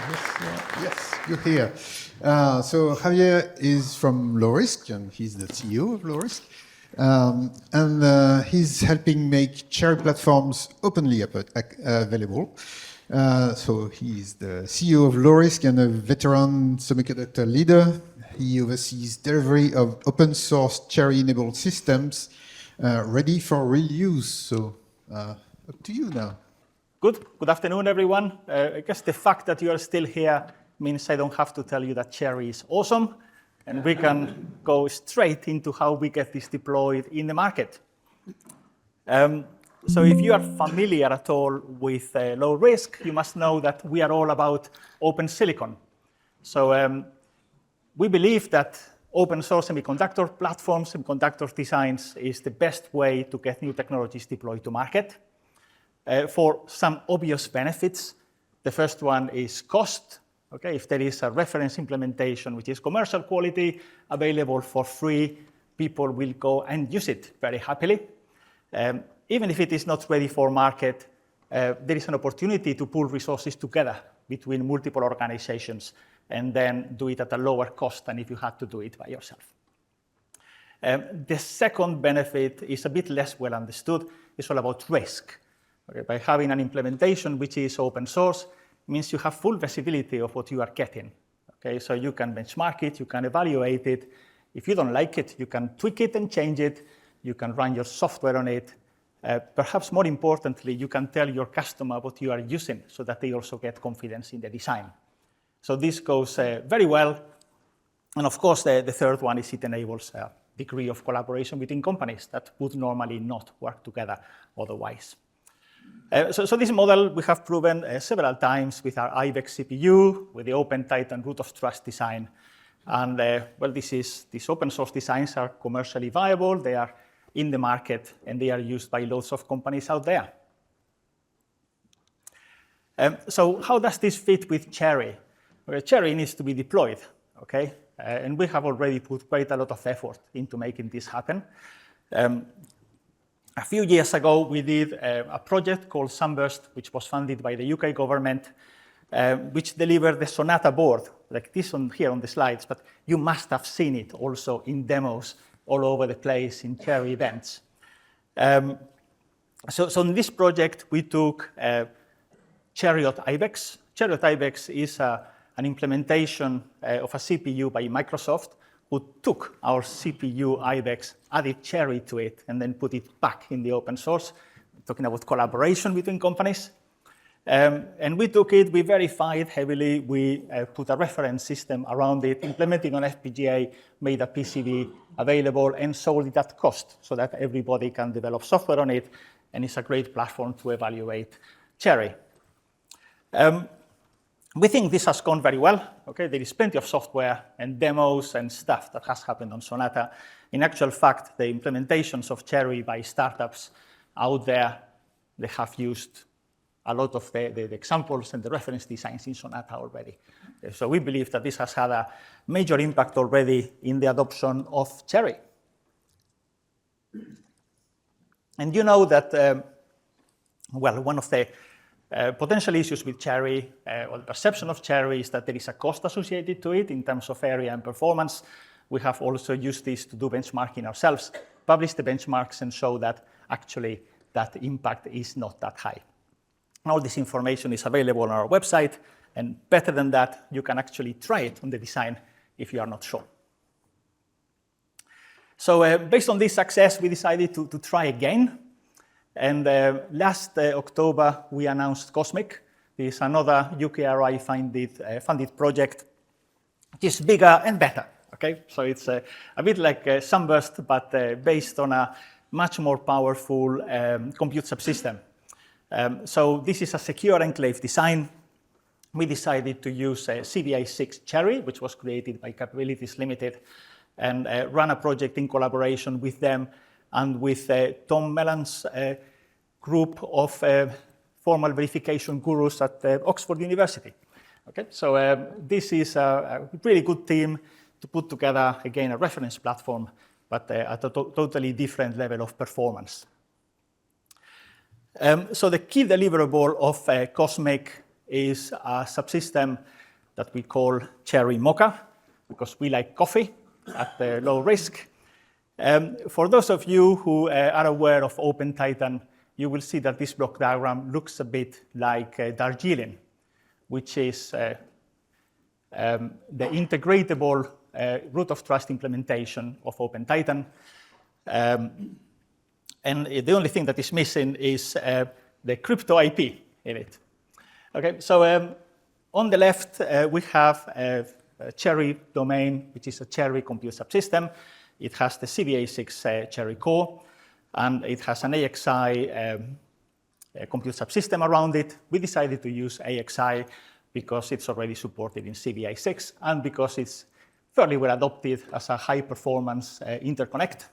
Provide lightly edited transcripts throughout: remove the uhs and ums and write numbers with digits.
Yes, you're here. So Javier is from low-risk, and he's the CEO of low-risk. And he's helping make CHERI platforms openly available. So he's the CEO of low-risk and a veteran semiconductor leader. He oversees delivery of open-source CHERI-enabled systems ready for real use. So up to you now. Good afternoon, everyone. I guess the fact that you are still here means I don't have to tell you that CHERI is awesome, and we can go straight into how we get this deployed in the market. So if you are familiar at all with low risk, you must know that we are all about open silicon. So we believe that open source semiconductor platforms, semiconductor designs is the best way to get new technologies deployed to market. For some obvious benefits, the first one is cost. Okay, if there is a reference implementation which is commercial quality, available for free, people will go and use it very happily. Even if it is not ready for market, there is an opportunity to pool resources together between multiple organizations and then do it at a lower cost than if you had to do it by yourself. The second benefit is a bit less well understood. It's all about risk. Okay, by having an implementation which is open source, means you have full visibility of what you are getting. Okay, so you can benchmark it, you can evaluate it. If you don't like it, you can tweak it and change it. You can run your software on it. Perhaps more importantly, you can tell your customer what you are using so that they also get confidence in the design. So this goes very well. And of course, the third one is it enables a degree of collaboration between companies that would normally not work together otherwise. So this model we have proven several times with our IBEX CPU, with the Open Titan Root of Trust design. And well, these open source designs are commercially viable, they are in the market, and they are used by lots of companies out there. So how does this fit with CHERI? Well, CHERI needs to be deployed, okay? And we have already put quite a lot of effort into making this happen. A few years ago, we did a project called Sunburst, which was funded by the UK government, which delivered the Sonata board, like this one here on the slides, but you must have seen it also in demos all over the place in CHERI events. So in this project, we took CHERI.IBEX. CHERI.IBEX is an implementation of a CPU by Microsoft, who took our CPU IBEX, added CHERI to it, and then put it back in the open source. We're talking about collaboration between companies. And we took it, we verified heavily, we put a reference system around it, implemented on FPGA, made a PCB available, and sold it at cost so that everybody can develop software on it, and it's a great platform to evaluate CHERI. We think this has gone very well. Okay, there is plenty of software and demos and stuff that has happened on Sonata. In actual fact, the implementations of CHERI by startups out there, they have used a lot of the examples and the reference designs in Sonata already. So we believe that this has had a major impact already in the adoption of CHERI. And you know that, well, one of the potential issues with CHERI, or the perception of CHERI, is that there is a cost associated to it in terms of area and performance. We have also used this to do benchmarking ourselves, publish the benchmarks, and show that actually that impact is not that high. All this information is available on our website, and better than that, you can actually try it on the design if you are not sure. So based on this success, we decided to try again. And last October, we announced Cosmic. This is another UKRI funded project. It is bigger and better. Okay, so it's a bit like Sunburst, but based on a much more powerful compute subsystem. So this is a secure enclave design. We decided to use CDI6 CHERI, which was created by Capabilities Limited, and run a project in collaboration with them and with Tom Mellon's group of formal verification gurus at Oxford University. Okay, so this is a really good team to put together, again, a reference platform, but at a totally different level of performance. So the key deliverable of Cosmic is a subsystem that we call CHERI Mocha, because we like coffee at low risk. For those of you who are aware of OpenTitan, you will see that this block diagram looks a bit like Darjeeling, which is the integratable root of trust implementation of OpenTitan. And the only thing that is missing is the crypto IP in it. Okay, so on the left, we have a CHERI domain, which is a CHERI compute subsystem. It has the CVA6 CHERI core, and it has an AXI compute subsystem around it. We decided to use AXI because it's already supported in CVA6 and because it's fairly well adopted as a high-performance interconnect.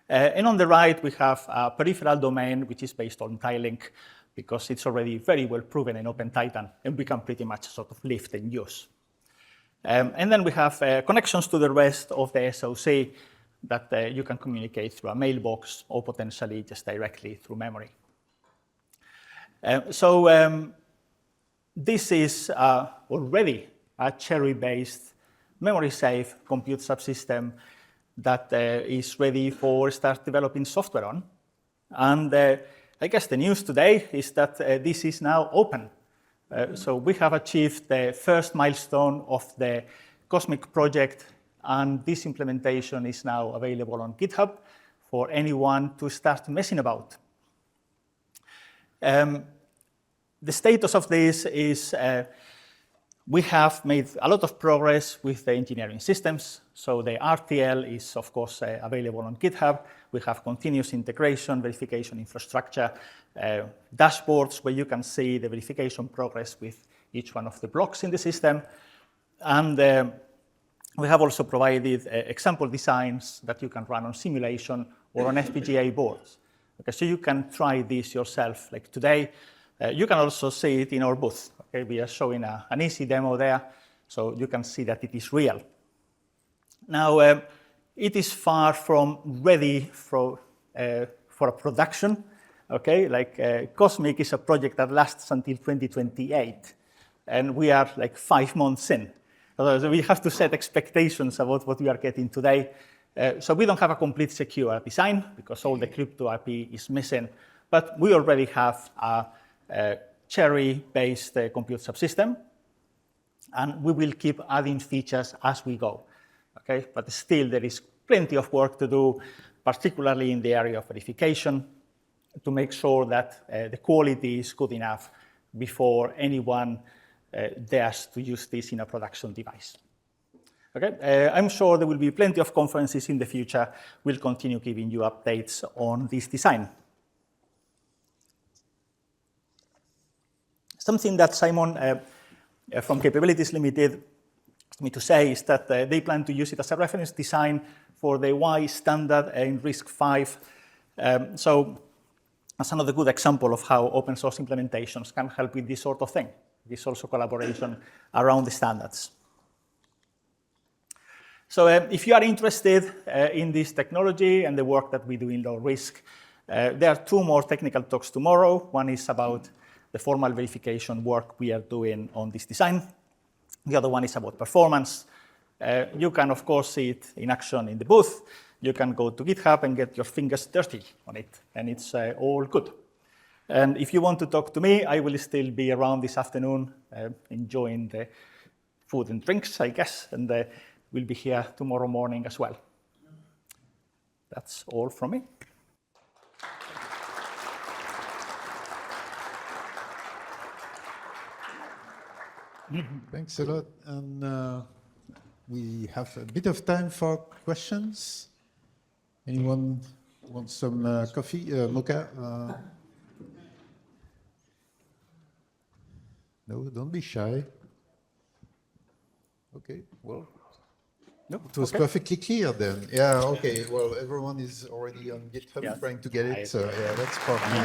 And on the right, we have a peripheral domain, which is based on TileLink, because it's already very well proven in OpenTitan, and we can pretty much sort of lift and use. And then we have connections to the rest of the SoC that you can communicate through a mailbox or potentially just directly through memory. This is already a CHERI-based memory-safe compute subsystem that is ready for start developing software on. And I guess the news today is that this is now open. So we have achieved the first milestone of the Cosmic project, and this implementation is now available on GitHub for anyone to start messing about. The status of this is we have made a lot of progress with the engineering systems. So the RTL is, of course, available on GitHub. We have continuous integration, verification infrastructure, dashboards where you can see the verification progress with each one of the blocks in the system. And we have also provided example designs that you can run on simulation or on FPGA boards. Okay, so you can try this yourself. Like today, you can also see it in our booth. Okay, we are showing an easy demo there, so you can see that it is real. Now, it is far from ready for a production. Okay, like Cosmic is a project that lasts until 2028, and we are like 5 months in. So we have to set expectations about what we are getting today. So we don't have a complete secure design because all the crypto IP is missing, but we already have a CHERI-based compute subsystem, and we will keep adding features as we go. Okay, but still there is plenty of work to do, particularly in the area of verification, to make sure that the quality is good enough before anyone dares to use this in a production device. Okay, I'm sure there will be plenty of conferences in the future. We'll continue giving you updates on this design. Something that Simon from Capabilities Limited asked me to say is that they plan to use it as a reference design for the Y standard in RISC-V. So that's another good example of how open source implementations can help with this sort of thing. There's also collaboration around the standards. So if you are interested in this technology and the work that we do in low risk, there are 2 more technical talks tomorrow. One is about the formal verification work we are doing on this design. The other one is about performance. You can, of course, see it in action in the booth. You can go to GitHub and get your fingers dirty on it, and it's all good. And if you want to talk to me, I will still be around this afternoon enjoying the food and drinks, I guess, and we'll be here tomorrow morning as well. That's all from me. Thanks a lot. And we have a bit of time for questions. Anyone want some coffee, mocha? No, don't be shy. Okay, well, no, it was perfectly clear then. Yeah, okay. Well, everyone is already on GitHub trying to get it, so yeah, that's probably.